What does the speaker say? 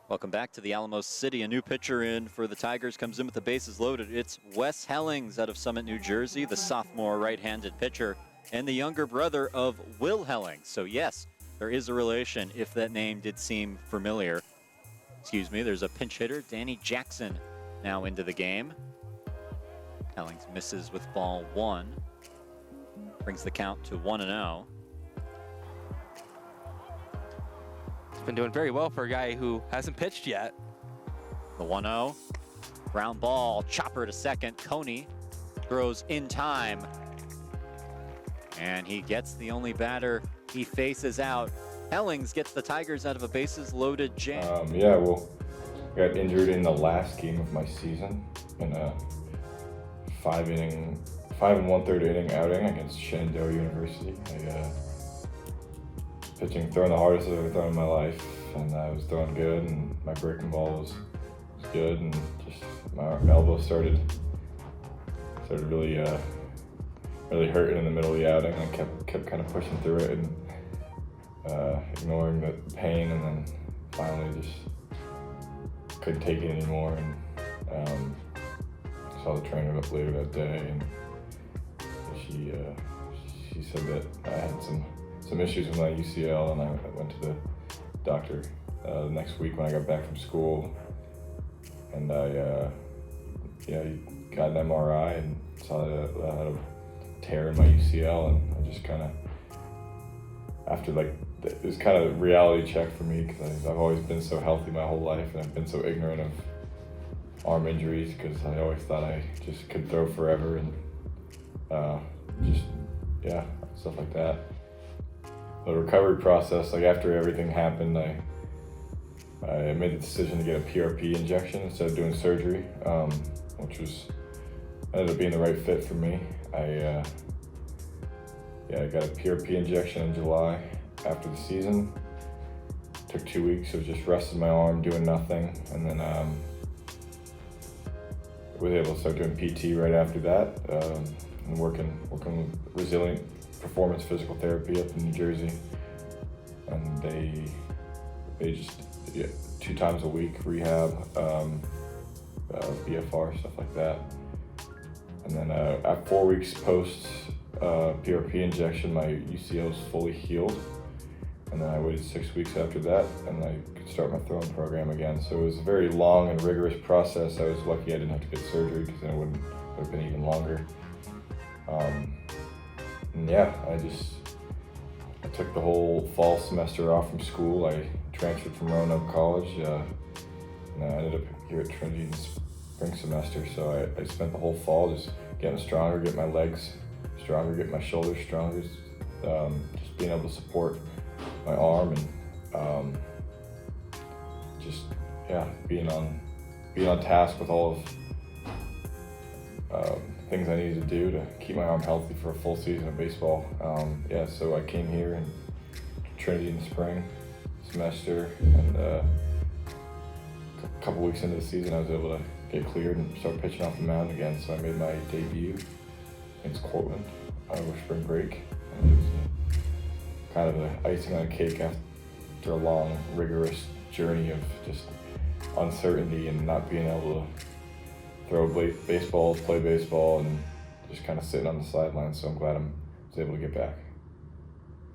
Welcome back to the Alamos City. A new pitcher in for the Tigers comes in with the bases loaded. It's Wes Hellings out of Summit, New Jersey, the sophomore right-handed pitcher, and the younger brother of Will Hellings. So yes, there is a relation if that name did seem familiar. Excuse me, there's a pinch hitter, Danny Jackson, now into the game. Hellings misses with ball one. Brings the count to 1-0. Been doing very well for a guy who hasn't pitched yet. The 1-0, ground ball, chopper to second. Coney throws in time, and he gets the only batter he faces out. Hellings gets the Tigers out of a bases-loaded jam. Well, got injured in the last game of my season in a 5 and 1/3 inning outing against Shenandoah University. Pitching, throwing the hardest I've ever thrown in my life, and I was throwing good, and my breaking ball was good, and just my elbow started really hurting in the middle of the outing. I kept kind of pushing through it and ignoring the pain, and then finally just couldn't take it anymore. And saw the trainer up later that day, and she said that I had some issues with my UCL, and I went to the doctor the next week when I got back from school, and he got an MRI and saw that I had a tear in my UCL, and I just kind of, after it was kind of a reality check for me, because I've always been so healthy my whole life, and I've been so ignorant of arm injuries because I always thought I just could throw forever, and stuff like that. The recovery process, after everything happened, I made the decision to get a PRP injection instead of doing surgery, which ended up being the right fit for me. I got a PRP injection in July after the season. Took 2 weeks of just resting my arm, doing nothing, and then was able to start doing PT right after that, and working with Resilient Performance Physical Therapy up in New Jersey, and they just 2 times a week rehab, BFR, stuff like that. And then at 4 weeks post PRP injection, my UCL was fully healed, and then I waited 6 weeks after that, and I could start my throwing program again. So it was a very long and rigorous process. I was lucky I didn't have to get surgery, because then it would have been even longer. I took the whole fall semester off from school. I transferred from Roanoke College, and I ended up here at Trinity in the spring semester. So I spent the whole fall just getting stronger, getting my legs stronger, getting my shoulders stronger, just being able to support my arm, and being on task with all of things I needed to do to keep my arm healthy for a full season of baseball. So I came here in Trinity in the spring semester, and a couple weeks into the season I was able to get cleared and start pitching off the mound again. So I made my debut against Cortland over spring break, and it was kind of the icing on the cake after a long, rigorous journey of just uncertainty and not being able to throw baseballs, play baseball, and just kind of sitting on the sidelines. So I'm glad I was able to get back.